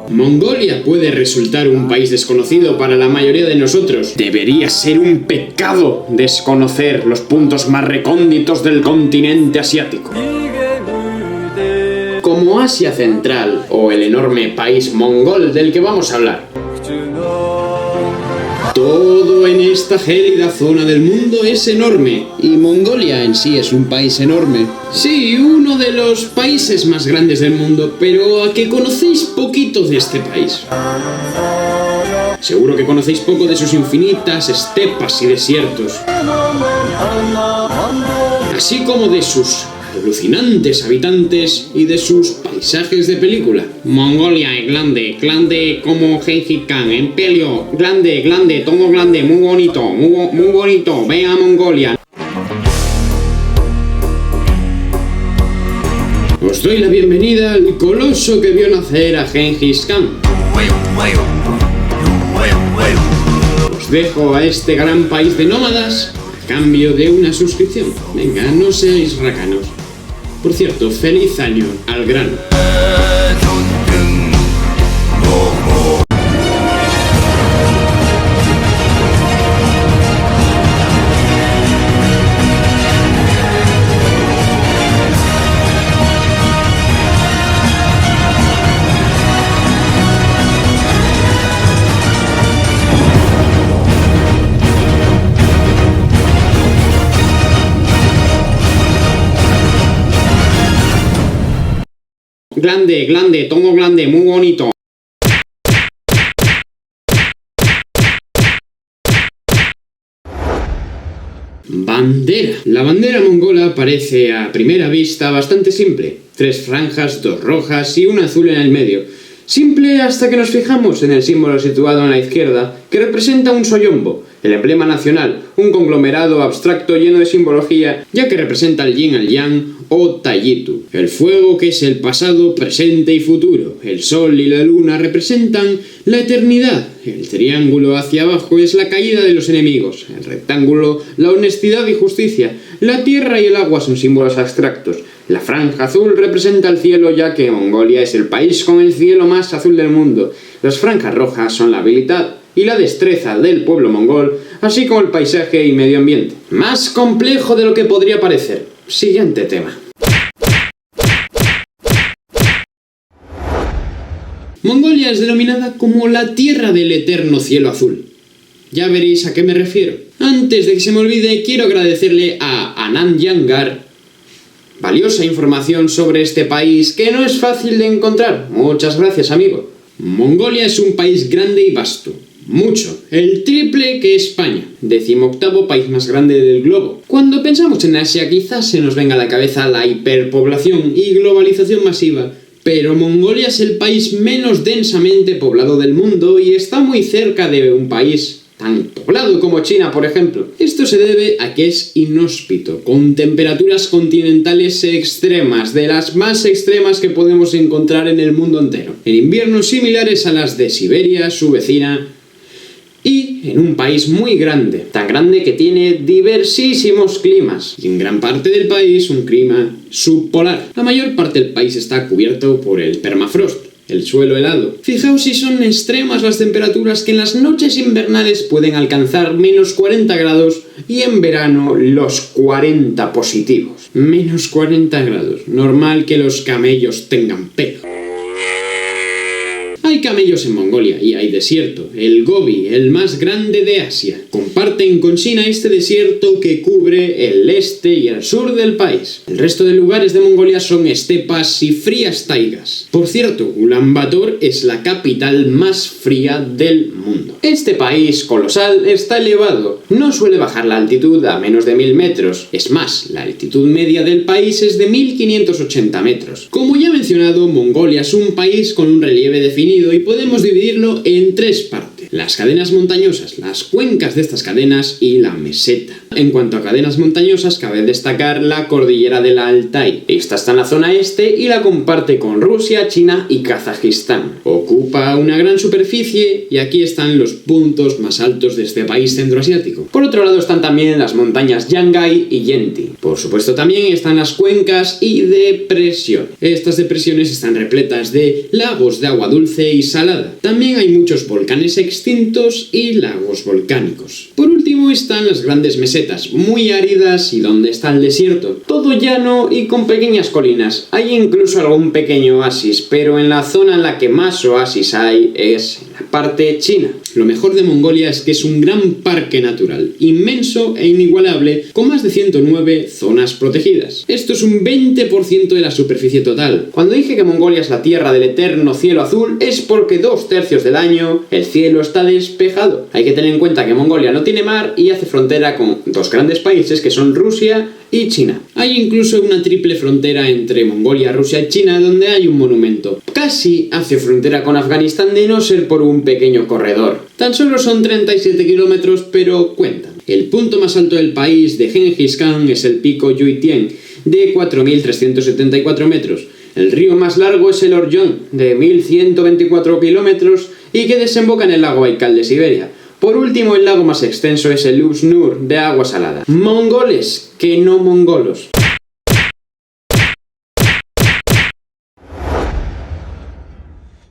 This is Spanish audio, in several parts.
Mongolia puede resultar un país desconocido para la mayoría de nosotros. Debería ser un pecado desconocer los puntos más recónditos del continente asiático, como Asia Central o el enorme país mongol del que vamos a hablar. Todo en esta gélida zona del mundo es enorme, y Mongolia en sí es un país enorme. Sí, uno de los países más grandes del mundo, pero ¿a que conocéis poquito de este país? Seguro que conocéis poco de sus infinitas estepas y desiertos, así como de sus alucinantes habitantes y de sus paisajes de película. Mongolia es grande como Gengis Khan, imperio, grande, todo grande, muy bonito, ve a Mongolia. Os doy la bienvenida al coloso que vio nacer a Gengis Khan. Os dejo a este gran país de nómadas a cambio de una suscripción. Venga, no seáis racanos. Por cierto, feliz año al grano. Grande, todo grande, muy bonito. Bandera. La bandera mongola parece a primera vista bastante simple. 3 franjas, 2 rojas y una azul en el medio. Simple hasta que nos fijamos en el símbolo situado en la izquierda, que representa un soyombo, el emblema nacional, un conglomerado abstracto lleno de simbología, ya que representa el yin, el yang o Taiyitu. El fuego, que es el pasado, presente y futuro. El sol y la luna representan la eternidad. El triángulo hacia abajo es la caída de los enemigos. El rectángulo, la honestidad y justicia. La tierra y el agua son símbolos abstractos. La franja azul representa el cielo, ya que Mongolia es el país con el cielo más azul del mundo. Las franjas rojas son la habilidad y la destreza del pueblo mongol, así como el paisaje y medio ambiente. Más complejo de lo que podría parecer. Siguiente tema. Mongolia es denominada como la tierra del eterno cielo azul. Ya veréis a qué me refiero. Antes de que se me olvide, quiero agradecerle a Anand Yangar valiosa información sobre este país que no es fácil de encontrar. Muchas gracias, amigo. Mongolia es un país grande y vasto. Mucho, el triple que España, 18º país más grande del globo. Cuando pensamos en Asia, quizás se nos venga a la cabeza la hiperpoblación y globalización masiva, pero Mongolia es el país menos densamente poblado del mundo y está muy cerca de un país tan poblado como China, por ejemplo. Esto se debe a que es inhóspito, con temperaturas continentales extremas, de las más extremas que podemos encontrar en el mundo entero, en inviernos similares a las de Siberia, su vecina, y en un país muy grande, tan grande que tiene diversísimos climas, y en gran parte del país un clima subpolar. La mayor parte del país está cubierto por el permafrost, el suelo helado. Fijaos si son extremas las temperaturas, que en las noches invernales pueden alcanzar menos 40 grados y en verano los 40 positivos. Menos 40 grados. Normal que los camellos tengan pelo. Hay camellos en Mongolia y hay desierto, el Gobi, el más grande de Asia. Comparten con China este desierto que cubre el este y el sur del país. El resto de lugares de Mongolia son estepas y frías taigas. Por cierto, Ulan Bator es la capital más fría del mundo. Este país colosal está elevado. No suele bajar la altitud a menos de 1000 metros. Es más, la altitud media del país es de 1580 metros. Como ya he mencionado, Mongolia es un país con un relieve definido y podemos dividirlo en 3 partes. las cadenas montañosas, las cuencas de estas cadenas y la meseta. En cuanto a cadenas montañosas, cabe destacar la cordillera del Altai. Esta está en la zona este y la comparte con Rusia, China y Kazajistán. Ocupa una gran superficie y aquí están los puntos más altos de este país centroasiático. Por otro lado están también las montañas Yangay y Yenti. Por supuesto también están las cuencas y depresiones. Estas depresiones están repletas de lagos de agua dulce y salada. También hay muchos volcanes extintos y lagos volcánicos. Por último están las grandes mesetas, muy áridas y donde está el desierto. Todo llano y con pequeñas colinas. Hay incluso algún pequeño oasis, pero en la zona en la que más oasis hay es en la parte china. Lo mejor de Mongolia es que es un gran parque natural, inmenso e inigualable, con más de 109 zonas protegidas. Esto es un 20% de la superficie total. Cuando dije que Mongolia es la tierra del eterno cielo azul, es porque 2/3 del año el cielo está despejado. Hay que tener en cuenta que Mongolia no tiene mar y hace frontera con dos grandes países que son Rusia y China. Hay incluso una triple frontera entre Mongolia, Rusia y China donde hay un monumento. Casi hace frontera con Afganistán de no ser por un pequeño corredor. Tan solo son 37 kilómetros, pero cuentan. El punto más alto del país de Genghis Khan es el pico Yuitian, de 4.374 metros. El río más largo es el Orjón, de 1.124 kilómetros y que desemboca en el lago Baikal de Siberia. Por último, el lago más extenso es el Uznur, de agua salada. Mongoles, que no mongolos.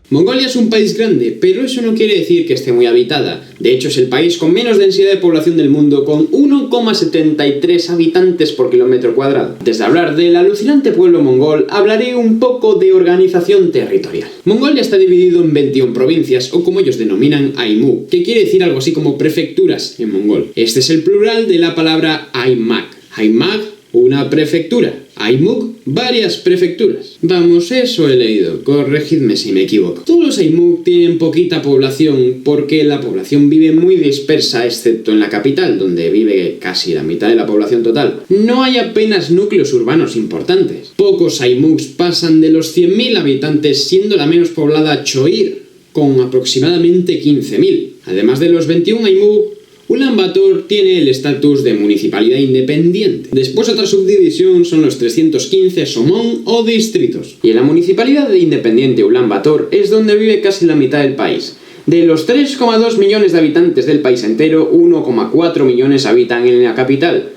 Mongolia es un país grande, pero eso no quiere decir que esté muy habitada. De hecho, es el país con menos densidad de población del mundo, con 1,73 habitantes por kilómetro cuadrado. Antes de hablar del alucinante pueblo mongol, hablaré un poco de organización territorial. Mongolia está dividido en 21 provincias, o como ellos denominan, Aimuk, que quiere decir algo así como prefecturas en mongol. Este es el plural de la palabra Aimak. Aimak, una prefectura. Aimuk, varias prefecturas. Vamos, eso he leído, corregidme si me equivoco. Todos los Aimuk tienen poquita población porque la población vive muy dispersa, excepto en la capital, donde vive casi la mitad de la población total. No hay apenas núcleos urbanos importantes. Pocos Aimuks pasan de los 100.000 habitantes, siendo la menos poblada Choir, con aproximadamente 15.000. Además de los 21 Aimuk, Ulan Bator tiene el estatus de municipalidad independiente. Después otra subdivisión son los 315 Somón o distritos. Y en la municipalidad de independiente Ulan Bator es donde vive casi la mitad del país. De los 3,2 millones de habitantes del país entero, 1,4 millones habitan en la capital,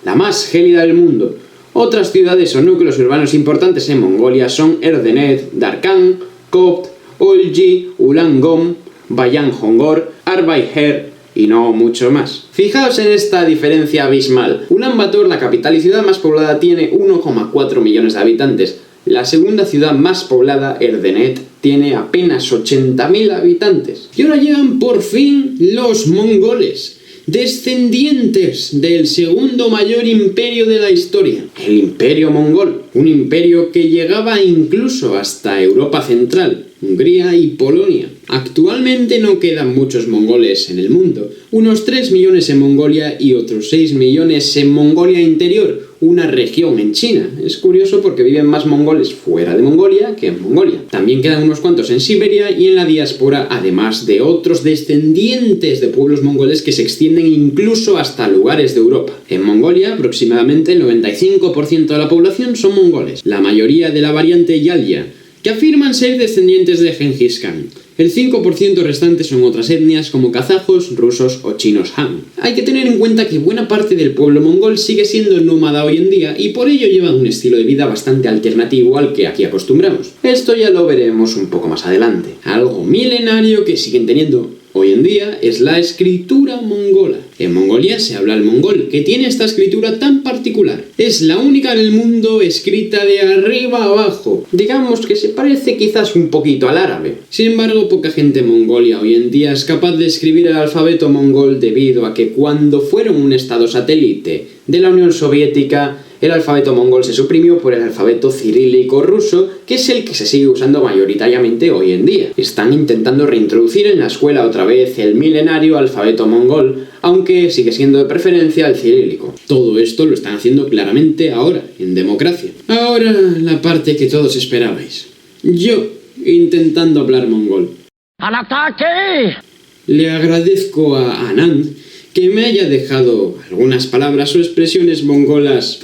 la más gélida del mundo. Otras ciudades o núcleos urbanos importantes en Mongolia son Erdenet, Darkhan, Kopt, Olji, Ulangom, Bayan Hongor, Arbaiher y no mucho más. Fijaos en esta diferencia abismal. Ulan Bator, la capital y ciudad más poblada, tiene 1,4 millones de habitantes. La segunda ciudad más poblada, Erdenet, tiene apenas 80.000 habitantes. Y ahora llegan por fin los mongoles, descendientes del segundo mayor imperio de la historia, el Imperio Mongol, un imperio que llegaba incluso hasta Europa Central, Hungría y Polonia. Actualmente no quedan muchos mongoles en el mundo, unos 3 millones en Mongolia y otros 6 millones en Mongolia Interior, una región en China. Es curioso porque viven más mongoles fuera de Mongolia que en Mongolia. También quedan unos cuantos en Siberia y en la diáspora, además de otros descendientes de pueblos mongoles que se extienden incluso hasta lugares de Europa. En Mongolia, aproximadamente el 95% de la población son mongoles, la mayoría de la variante Yalya, que afirman ser descendientes de Genghis Khan. El 5% restante son otras etnias como kazajos, rusos o chinos Han. Hay que tener en cuenta que buena parte del pueblo mongol sigue siendo nómada hoy en día y por ello llevan un estilo de vida bastante alternativo al que aquí acostumbramos. Esto ya lo veremos un poco más adelante. Algo milenario que siguen teniendo hoy en día es la escritura mongola. En Mongolia se habla el mongol, que tiene esta escritura tan particular. Es la única en el mundo escrita de arriba a abajo. Digamos que se parece quizás un poquito al árabe. Sin embargo, poca gente en Mongolia hoy en día es capaz de escribir el alfabeto mongol debido a que cuando fueron un estado satélite de la Unión Soviética, el alfabeto mongol se suprimió por el alfabeto cirílico ruso, que es el que se sigue usando mayoritariamente hoy en día. Están intentando reintroducir en la escuela otra vez el milenario alfabeto mongol, aunque sigue siendo de preferencia el cirílico. Todo esto lo están haciendo claramente ahora, en democracia. Ahora la parte que todos esperabais. Yo intentando hablar mongol. ¡Al ataque! Le agradezco a Anand que me haya dejado algunas palabras o expresiones mongolas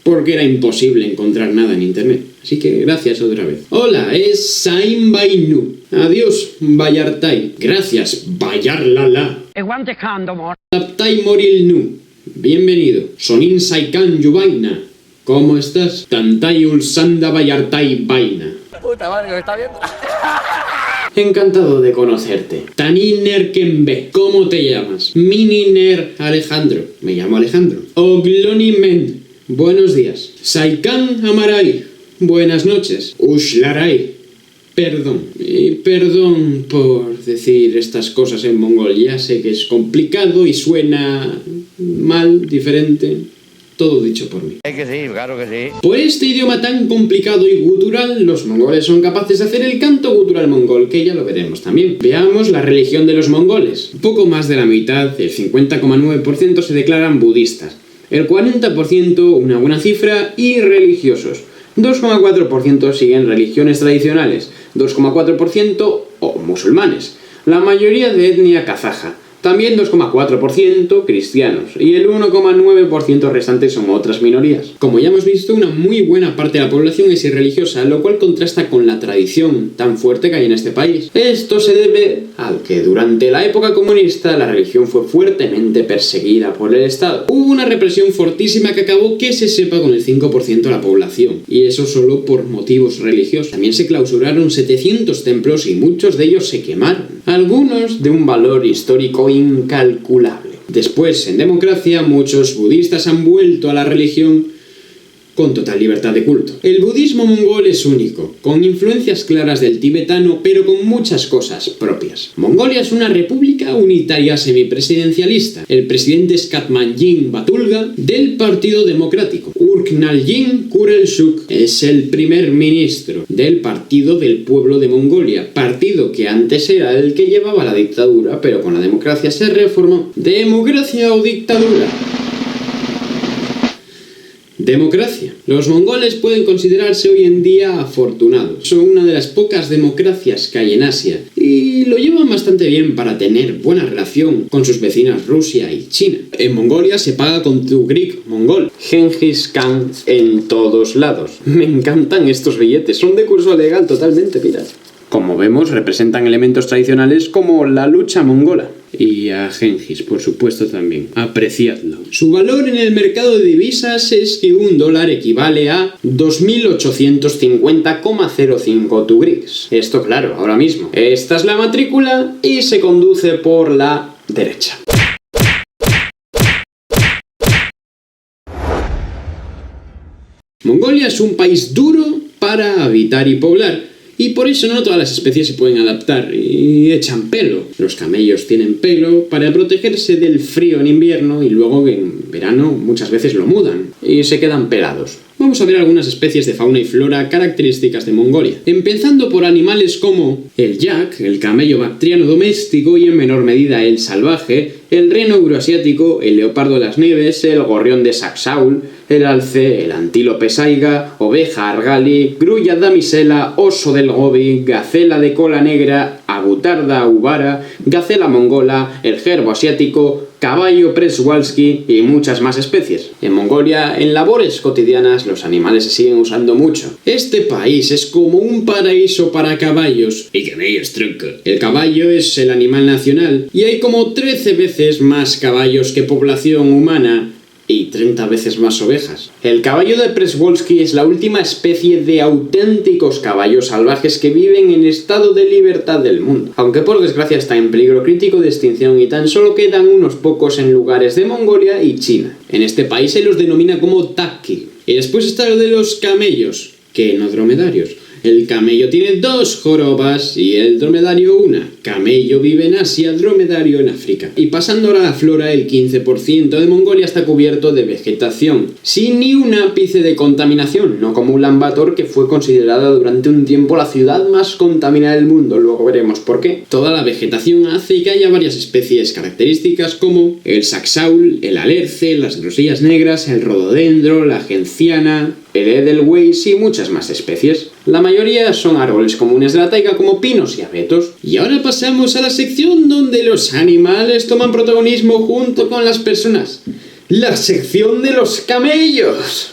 porque era imposible encontrar nada en internet. Así que gracias otra vez. Hola, es Saim Bainu. Adiós, Bayartai. Gracias, Bayarlala. Taptai Moril Nu. Bienvenido. Sonin Saikan Yubaina. ¿Cómo estás? Tantai Ulsanda Bayartai Baina. Puta madre, ¿me está viendo? Encantado de conocerte. Taniner Kembe. ¿Cómo te llamas? Mininer Alejandro. Me llamo Alejandro. Ogloni Men. Buenos días. Saikan Amarai. Buenas noches. Ushlarai. Perdón. Perdón por decir estas cosas en mongol. Ya sé que es complicado y suena mal, diferente. Todo dicho por mí. Que sí, claro que sí. Por este idioma tan complicado y gutural, los mongoles son capaces de hacer el canto gutural mongol, que ya lo veremos también. Veamos la religión de los mongoles. Poco más de la mitad, el 50,9%, se declaran budistas. El 40%, una buena cifra, irreligiosos. 2,4% siguen religiones tradicionales. 2,4% o musulmanes. La mayoría de etnia kazaja. También 2,4% cristianos y el 1,9% restantes son otras minorías. Como ya hemos visto, una muy buena parte de la población es irreligiosa, lo cual contrasta con la tradición tan fuerte que hay en este país. Esto se debe a que durante la época comunista la religión fue fuertemente perseguida por el Estado. Hubo una represión fortísima que acabó que se sepa con el 5% de la población, y eso solo por motivos religiosos. También se clausuraron 700 templos y muchos de ellos se quemaron, algunos de un valor histórico incalculable. Después, en democracia, muchos budistas han vuelto a la religión con total libertad de culto. El budismo mongol es único, con influencias claras del tibetano, pero con muchas cosas propias. Mongolia es una república unitaria semipresidencialista. El presidente es Katmanjin Batulga, del Partido Democrático. Urknaljin Kurelshuk es el primer ministro del Partido del Pueblo de Mongolia, partido que antes era el que llevaba la dictadura, pero con la democracia se reformó. ¿Democracia o dictadura? Democracia. Los mongoles pueden considerarse hoy en día afortunados. Son una de las pocas democracias que hay en Asia y lo llevan bastante bien para tener buena relación con sus vecinas Rusia y China. En Mongolia se paga con tugrik mongol. Genghis Khan en todos lados. Me encantan estos billetes, son de curso legal totalmente pirata. Como vemos, representan elementos tradicionales como la lucha mongola. Y a Genghis, por supuesto, también. Apreciadlo. Su valor en el mercado de divisas es que un dólar equivale a 2.850,05 tugriks. Esto, claro, ahora mismo. Esta es la matrícula y se conduce por la derecha. Mongolia es un país duro para habitar y poblar. Y por eso no todas las especies se pueden adaptar y echan pelo. Los camellos tienen pelo para protegerse del frío en invierno y luego en verano muchas veces lo mudan y se quedan pelados. Vamos a ver algunas especies de fauna y flora características de Mongolia. Empezando por animales como el yak, el camello bactriano doméstico y en menor medida el salvaje, el reno euroasiático, el leopardo de las nieves, el gorrión de Saxaul, el alce, el antílope saiga, oveja argali, grulla damisela, oso del Gobi, gacela de cola negra, agutarda ubara, gacela mongola, el gerbo asiático, caballo przewalski y muchas más especies. En Mongolia, en labores cotidianas, los animales se siguen usando mucho. Este país es como un paraíso para caballos. Y camellos, tronco. El caballo es el animal nacional y hay como 13 veces más caballos que población humana y 30 veces más ovejas. El caballo de Przewalski es la última especie de auténticos caballos salvajes que viven en estado de libertad del mundo, aunque por desgracia está en peligro crítico de extinción y tan solo quedan unos pocos en lugares de Mongolia y China. En este país se los denomina como taki. Y después está lo de los camellos, que no dromedarios. El camello tiene 2 jorobas y el dromedario una. Camello vive en Asia, dromedario en África. Y pasando ahora a la flora, el 15% de Mongolia está cubierto de vegetación, sin ni un ápice de contaminación, no como Ulan Bator, que fue considerada durante un tiempo la ciudad más contaminada del mundo. Luego veremos por qué. Toda la vegetación hace que haya varias especies características como el saxaul, el alerce, las grosellas negras, el rododendro, la genciana el edelweiss y muchas más especies. La mayoría son árboles comunes de la taiga como pinos y abetos. Y ahora pasamos a la sección donde los animales toman protagonismo junto con las personas. La sección de los camellos.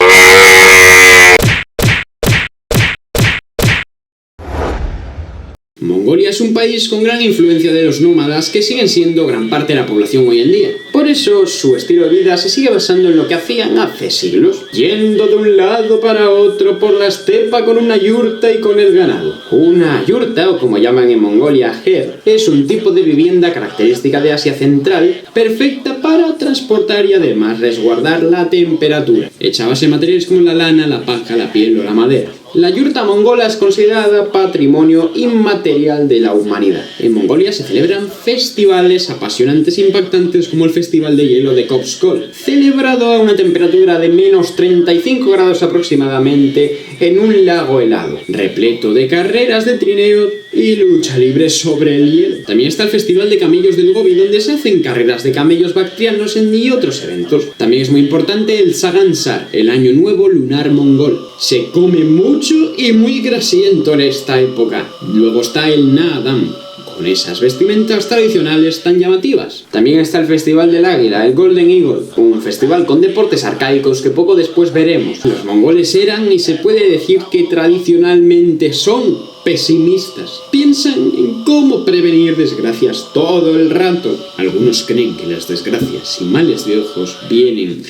Mongolia es un país con gran influencia de los nómadas que siguen siendo gran parte de la población hoy en día. Por eso, su estilo de vida se sigue basando en lo que hacían hace siglos, yendo de un lado para otro por la estepa con una yurta y con el ganado. Una yurta, o como llaman en Mongolia, her, es un tipo de vivienda característica de Asia Central, perfecta para transportar y además resguardar la temperatura, hecha a base de materiales como la lana, la paja, la piel o la madera. La yurta mongola es considerada patrimonio inmaterial de la humanidad. En Mongolia se celebran festivales apasionantes e impactantes como el Festival de Hielo de Kopskol, celebrado a una temperatura de menos 35 grados aproximadamente en un lago helado, repleto de carreras de trineo y lucha libre sobre el hielo. También está el Festival de Camellos del Gobi, donde se hacen carreras de camellos bactrianos y otros eventos. También es muy importante el Sagansar, el Año Nuevo Lunar Mongol. Se come mucho y muy grasiento en esta época. Luego está el Naadam, con esas vestimentas tradicionales tan llamativas. También está el Festival del Águila, el Golden Eagle, un festival con deportes arcaicos que poco después veremos. Los mongoles eran, y se puede decir que tradicionalmente son, pesimistas. Piensan en cómo prevenir desgracias todo el rato. Algunos creen que las desgracias y males de ojos vienen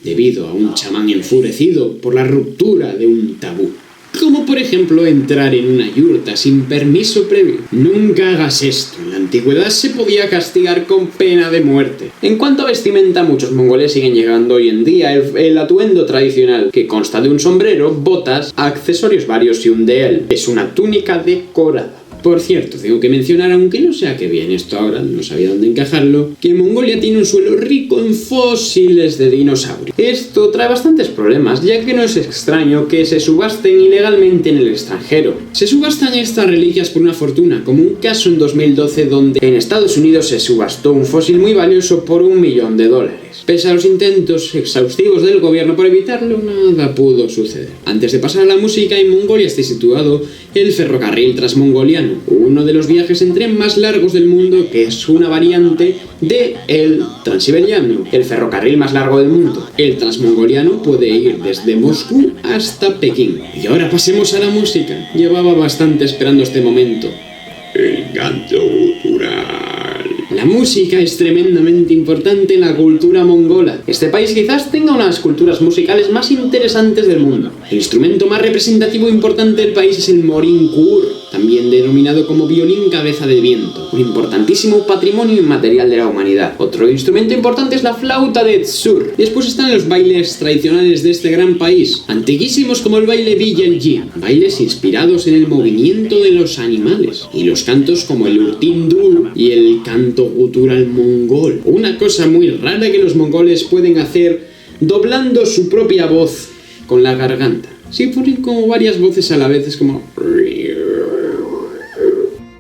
debido a un chamán enfurecido por la ruptura de un tabú. Como por ejemplo entrar en una yurta sin permiso previo. Nunca hagas esto. En la antigüedad se podía castigar con pena de muerte. En cuanto a vestimenta, muchos mongoles siguen llegando hoy en día el atuendo tradicional, que consta de un sombrero, botas, accesorios varios y un deel. Es una túnica decorada. Por cierto, tengo que mencionar, aunque no sé a qué viene esto ahora, no sabía dónde encajarlo, que Mongolia tiene un suelo rico en fósiles de dinosaurios. Esto trae bastantes problemas, ya que no es extraño que se subasten ilegalmente en el extranjero. Se subastan estas reliquias por una fortuna, como un caso en 2012 donde en Estados Unidos se subastó un fósil muy valioso por $1 millón. Pese a los intentos exhaustivos del gobierno por evitarlo, nada pudo suceder. Antes de pasar a la música, en Mongolia está situado el ferrocarril transmongoliano, uno de los viajes en tren más largos del mundo, que es una variante de el transiberiano, el ferrocarril más largo del mundo. El transmongoliano puede ir desde Moscú hasta Pekín. Y ahora pasemos a la música. Llevaba bastante esperando este momento. El canto gutural. La música es tremendamente importante en la cultura mongola. Este país quizás tenga una de las culturas musicales más interesantes del mundo. El instrumento más representativo e importante del país es el morinkur, también denominado como violín cabeza de viento, un importantísimo patrimonio inmaterial de la humanidad. Otro instrumento importante es la flauta de tzur. Después están los bailes tradicionales de este gran país, antiquísimos como el baile Vilelji, bailes inspirados en el movimiento de los animales, y los cantos como el urtindur y el canto gutural mongol. Una cosa muy rara que los mongoles pueden hacer doblando su propia voz con la garganta. Sí, ponen como varias voces a la vez, es como...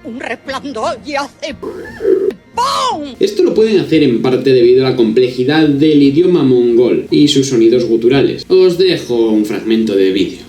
Un resplandor y hace... ¡pum! Esto lo pueden hacer en parte debido a la complejidad del idioma mongol y sus sonidos guturales. Os dejo un fragmento de vídeo.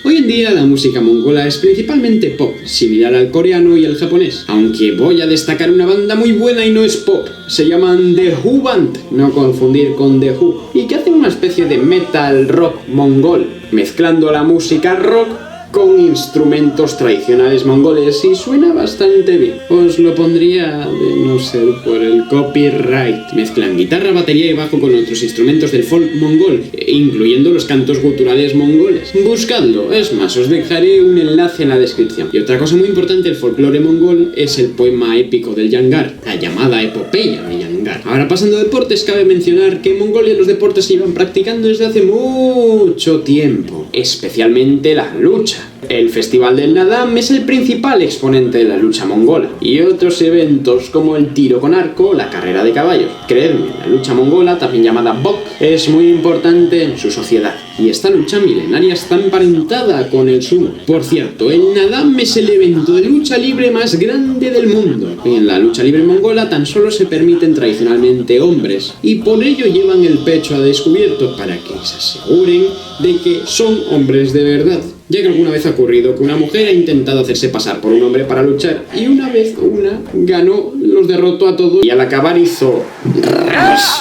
Hoy en día la música mongola es principalmente pop, similar al coreano y el japonés, aunque voy a destacar una banda muy buena y no es pop. Se llaman The Who Band, no confundir con The Who, y que hacen una especie de metal rock mongol, mezclando la música rock con instrumentos tradicionales mongoles, y suena bastante bien. Os lo pondría de no ser por el copyright. Mezclan guitarra, batería y bajo con otros instrumentos del folk mongol, incluyendo los cantos guturales mongoles. Buscadlo, es más, os dejaré un enlace en la descripción. Y otra cosa muy importante del folclore mongol es el poema épico del Yangar, la llamada epopeya de Yangar. Ahora, pasando a deportes, cabe mencionar que en Mongolia los deportes se llevan practicando desde hace mucho tiempo, especialmente la lucha. El Festival del Nadam es el principal exponente de la lucha mongola, y otros eventos como el tiro con arco o la carrera de caballos. Creedme, la lucha mongola, también llamada Bok, es muy importante en su sociedad, y esta lucha milenaria está emparentada con el sumo. Por cierto, el Nadam es el evento de lucha libre más grande del mundo. En la lucha libre mongola tan solo se permiten tradicionalmente hombres, y por ello llevan el pecho a descubierto para que se aseguren de que son hombres de verdad. Ya que alguna vez ha ocurrido que una mujer ha intentado hacerse pasar por un hombre para luchar, y una vez una ganó, los derrotó a todos y al acabar hizo...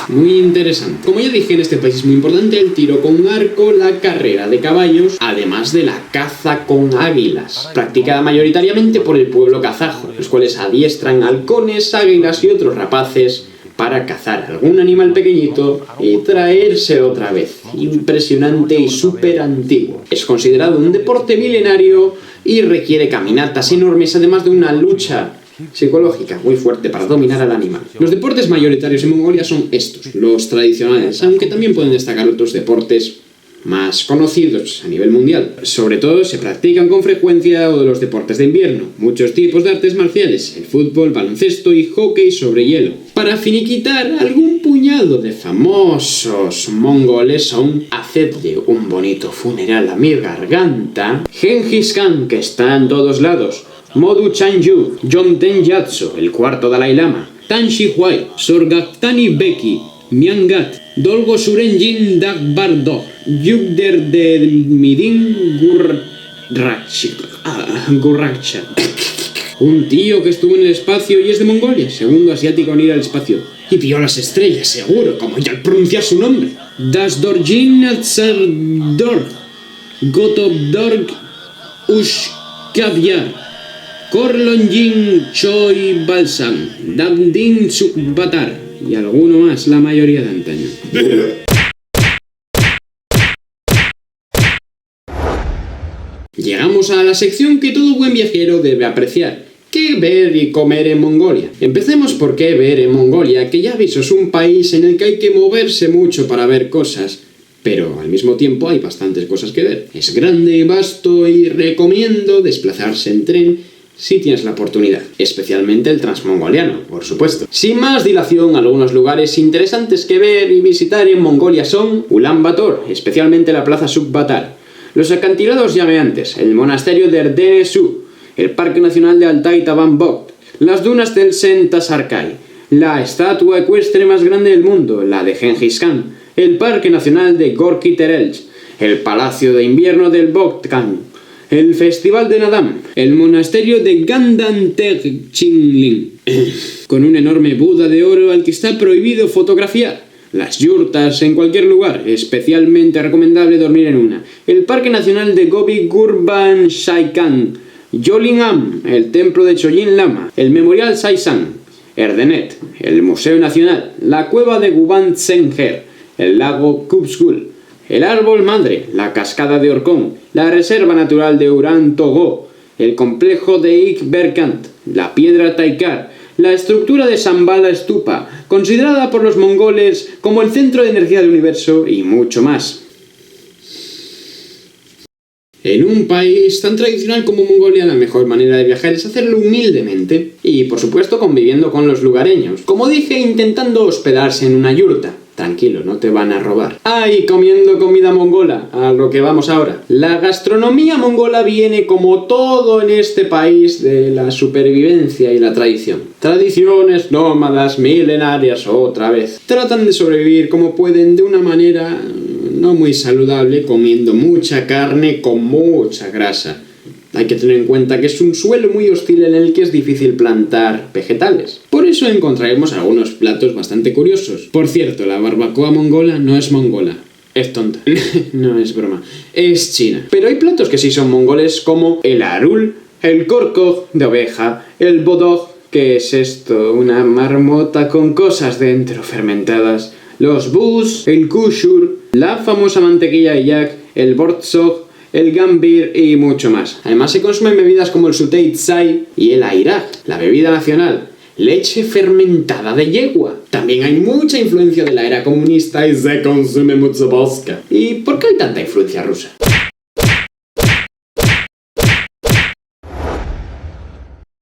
Muy interesante. Como ya dije, en este país es muy importante el tiro con arco, la carrera de caballos, además de la caza con águilas, practicada mayoritariamente por el pueblo kazajo, los cuales adiestran halcones, águilas y otros rapaces para cazar algún animal pequeñito y traérselo otra vez. Impresionante y súper antiguo. Es considerado un deporte milenario y requiere caminatas enormes, además de una lucha psicológica muy fuerte para dominar al animal. Los deportes mayoritarios en Mongolia son estos, los tradicionales, aunque también pueden destacar otros deportes más conocidos a nivel mundial. Sobre todo se practican con frecuencia o de los deportes de invierno, muchos tipos de artes marciales, el fútbol, baloncesto y hockey sobre hielo. Para finiquitar, algún puñado de famosos mongoles son: hacedle un bonito funeral a mi garganta, Genghis Khan, que está en todos lados, Modu Chanyu, Jomten Yatso, el cuarto Dalai Lama, Tan Shi Huai, Sorgaktani Beki, Miangat, Dolgo Surenjin Dagbardog, Yugder del Midin Gurracha. Un tío que estuvo en el espacio y es de Mongolia, segundo asiático en ir al espacio. Y vio las estrellas, seguro, como ya al pronunciar su nombre. Dasdorjin Atsardorg, Gotobdorg Ushkavyar, Korlonjin Choi Balsan, Dabdin Sukbatar y alguno más, la mayoría de antaño. Llegamos a la sección que todo buen viajero debe apreciar: ¿qué ver y comer en Mongolia? Empecemos por qué ver en Mongolia, que ya veis es un país en el que hay que moverse mucho para ver cosas, pero al mismo tiempo hay bastantes cosas que ver. Es grande y vasto y recomiendo desplazarse en tren si tienes la oportunidad, especialmente el transmongoliano, por supuesto. Sin más dilación, algunos lugares interesantes que ver y visitar en Mongolia son Ulan Bator, especialmente la plaza Sukbatar, los acantilados llameantes, el monasterio de Erdene-Su, el Parque Nacional de Altai-Tavan-Bog, las dunas del Sentasarkai, la estatua ecuestre más grande del mundo, la de Genghis Khan, el Parque Nacional de Gorky Terelj, el Palacio de Invierno del Bogd-Khan, el Festival de Nadam, el monasterio de Gandan-Teg-Chinling, con un enorme Buda de oro al que está prohibido fotografiar, las yurtas en cualquier lugar, especialmente recomendable dormir en una, el Parque Nacional de Gobi-Gurban Shaikan, Yolingam, el templo de Choyin Lama, el Memorial Saisang, Erdenet, el Museo Nacional, la cueva de Guban Tsenger, el lago Kubskul, el árbol madre, la cascada de Orkhon, la reserva natural de Uran Togo, el complejo de Ikberkant, la piedra Taikar, la estructura de Shambhala Stupa, considerada por los mongoles como el centro de energía del universo, y mucho más. En un país tan tradicional como Mongolia, la mejor manera de viajar es hacerlo humildemente y, por supuesto, conviviendo con los lugareños. Como dije, intentando hospedarse en una yurta. Tranquilo, no te van a robar. Y comiendo comida mongola, a lo que vamos ahora. La gastronomía mongola viene, como todo en este país, de la supervivencia y la tradición. Tradiciones nómadas, milenarias otra vez. Tratan de sobrevivir como pueden de una manera no muy saludable, comiendo mucha carne con mucha grasa. Hay que tener en cuenta que es un suelo muy hostil en el que es difícil plantar vegetales. Por eso encontraremos algunos platos bastante curiosos. Por cierto, la barbacoa mongola no es mongola. Es tonta. No es broma. Es china. Pero hay platos que sí son mongoles, como el arul, el korkog de oveja, el bodog, ¿qué es esto? Una marmota con cosas dentro fermentadas, los bus, el kushur, la famosa mantequilla de yak, el bortsog, el gambir y mucho más. Además se consumen bebidas como el sutei tsai y el airag, la bebida nacional, leche fermentada de yegua. También hay mucha influencia de la era comunista y se consume mucho vodka. ¿Y por qué hay tanta influencia rusa?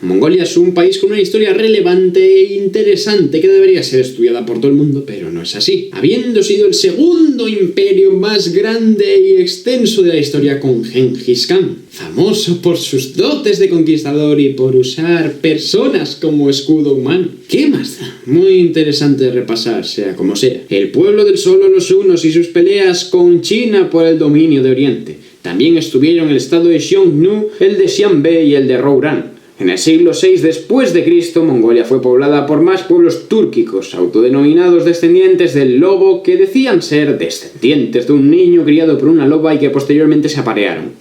Mongolia es un país con una historia relevante e interesante que debería ser estudiada por todo el mundo, pero no es así. Habiendo sido el segundo imperio más grande y extenso de la historia con Genghis Khan, famoso por sus dotes de conquistador y por usar personas como escudo humano. ¿Qué más da? Muy interesante de repasar, sea como sea. El pueblo del Sol o los hunos y sus peleas con China por el dominio de Oriente. También estuvieron el estado de Xiongnu, el de Xianbei y el de Rouran. En el siglo VI después de Cristo, Mongolia fue poblada por más pueblos túrquicos, autodenominados descendientes del lobo, que decían ser descendientes de un niño criado por una loba y que posteriormente se aparearon.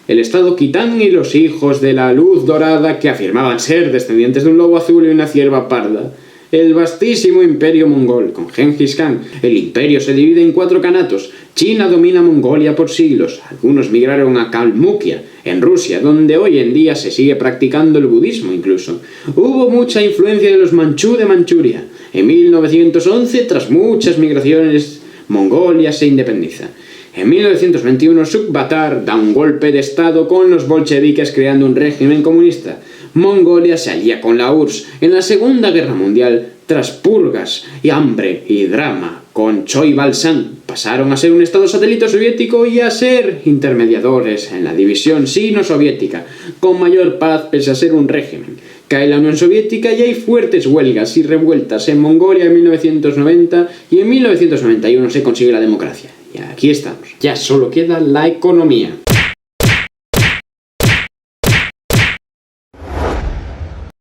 El estado Kitán y los hijos de la luz dorada, que afirmaban ser descendientes de un lobo azul y una cierva parda. El vastísimo imperio mongol, con Genghis Khan. El imperio se divide en 4 kanatos. China domina Mongolia por siglos. Algunos migraron a Kalmukia, en Rusia, donde hoy en día se sigue practicando el budismo incluso. Hubo mucha influencia de los manchú de Manchuria. En 1911, tras muchas migraciones, Mongolia se independiza. En 1921, Sukbatar da un golpe de estado con los bolcheviques creando un régimen comunista. Mongolia se alía con la URSS en la Segunda Guerra Mundial. Tras purgas y hambre y drama con Choibalsan, pasaron a ser un estado satélite soviético y a ser intermediadores en la división sino-soviética, con mayor paz pese a ser un régimen. Cae la Unión Soviética y hay fuertes huelgas y revueltas en Mongolia en 1990 y en 1991 se consigue la democracia. Y aquí estamos. Ya solo queda la economía.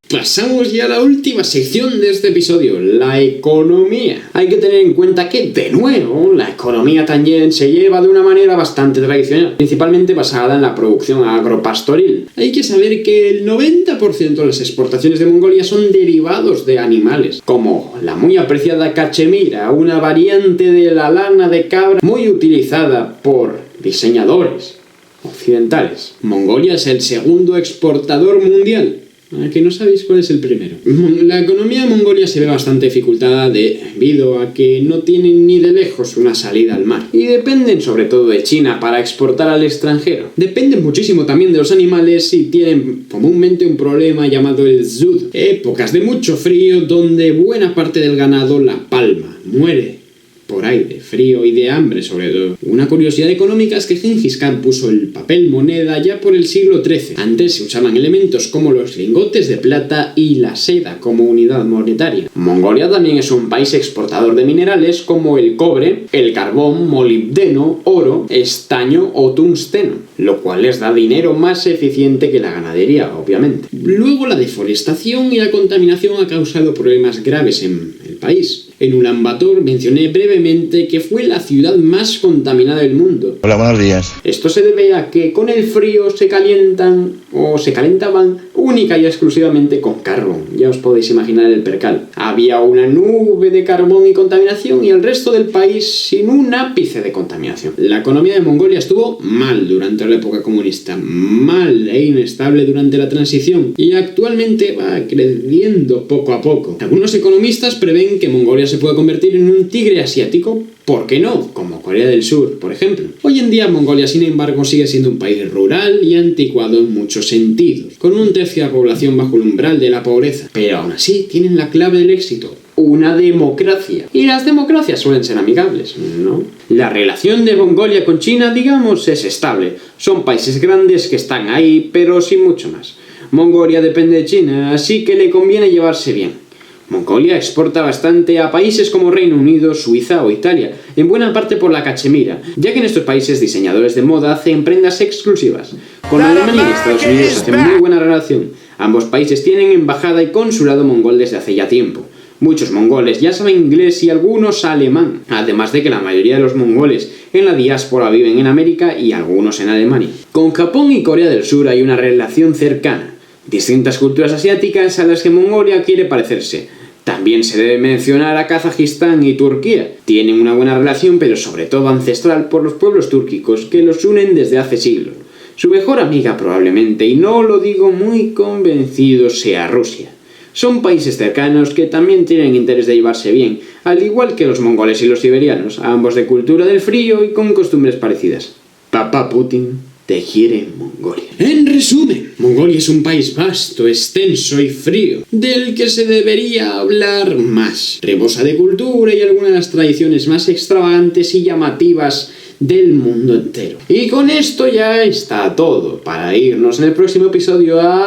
Pasamos ya a la última sección de este episodio, la economía. Hay que tener en cuenta que, de nuevo, la economía también se lleva de una manera bastante tradicional, principalmente basada en la producción agropastoril. Hay que saber que el 90% de las exportaciones de Mongolia son derivados de animales, como la muy apreciada cachemira, una variante de la lana de cabra muy utilizada por diseñadores occidentales. Mongolia es el segundo exportador mundial. ¿A que no sabéis cuál es el primero? La economía de Mongolia se ve bastante dificultada debido a que no tienen ni de lejos una salida al mar. Y dependen sobre todo de China para exportar al extranjero. Dependen muchísimo también de los animales y tienen comúnmente un problema llamado el zud. Épocas de mucho frío donde buena parte del ganado la palma, muere por aire, frío y de hambre sobre todo. Una curiosidad económica es que Genghis Khan puso el papel moneda ya por el siglo XIII. Antes se usaban elementos como los lingotes de plata y la seda como unidad monetaria. Mongolia también es un país exportador de minerales como el cobre, el carbón, molibdeno, oro, estaño o tungsteno, lo cual les da dinero más eficiente que la ganadería, obviamente. Luego la deforestación y la contaminación ha causado problemas graves en el país. En Ulan Bator mencioné brevemente que fue la ciudad más contaminada del mundo. Hola, buenos días. Esto se debe a que con el frío se calentaban única y exclusivamente con carbón. Ya os podéis imaginar el percal. Había una nube de carbón y contaminación y el resto del país sin un ápice de contaminación. La economía de Mongolia estuvo mal durante la época comunista, mal e inestable durante la transición y actualmente va creciendo poco a poco. Algunos economistas prevén que Mongolia se puede convertir en un tigre asiático, ¿por qué no? Como Corea del Sur, por ejemplo. Hoy en día Mongolia, sin embargo, sigue siendo un país rural y anticuado en muchos sentidos, con un tercio de la población bajo el umbral de la pobreza. Pero aún así tienen la clave del éxito: una democracia. Y las democracias suelen ser amigables, ¿no? La relación de Mongolia con China, digamos, es estable. Son países grandes que están ahí, pero sin mucho más. Mongolia depende de China, así que le conviene llevarse bien. Mongolia exporta bastante a países como Reino Unido, Suiza o Italia, en buena parte por la cachemira, ya que en estos países diseñadores de moda hacen prendas exclusivas. Con Alemania y Estados Unidos hacen muy buena relación. Ambos países tienen embajada y consulado mongol desde hace ya tiempo. Muchos mongoles ya saben inglés y algunos alemán, además de que la mayoría de los mongoles en la diáspora viven en América y algunos en Alemania. Con Japón y Corea del Sur hay una relación cercana, distintas culturas asiáticas a las que Mongolia quiere parecerse. También se debe mencionar a Kazajistán y Turquía. Tienen una buena relación, pero sobre todo ancestral, por los pueblos túrquicos que los unen desde hace siglos. Su mejor amiga probablemente, y no lo digo muy convencido, sea Rusia. Son países cercanos que también tienen interés de llevarse bien, al igual que los mongoles y los siberianos, ambos de cultura del frío y con costumbres parecidas. Papá Putin. te quiere Mongolia. En resumen, Mongolia es un país vasto, extenso y frío, del que se debería hablar más. Rebosa de cultura y algunas de las tradiciones más extravagantes y llamativas del mundo entero. Y con esto ya está todo, para irnos en el próximo episodio a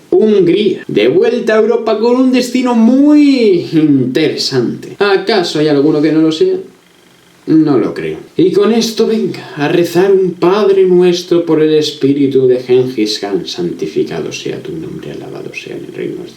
Hungría, de vuelta a Europa con un destino muy interesante. ¿Acaso hay alguno que no lo sea? No lo creo. Y con esto venga, a rezar un Padre Nuestro por el espíritu de Gengis Khan, santificado sea tu nombre, alabado sea en el reino de Dios.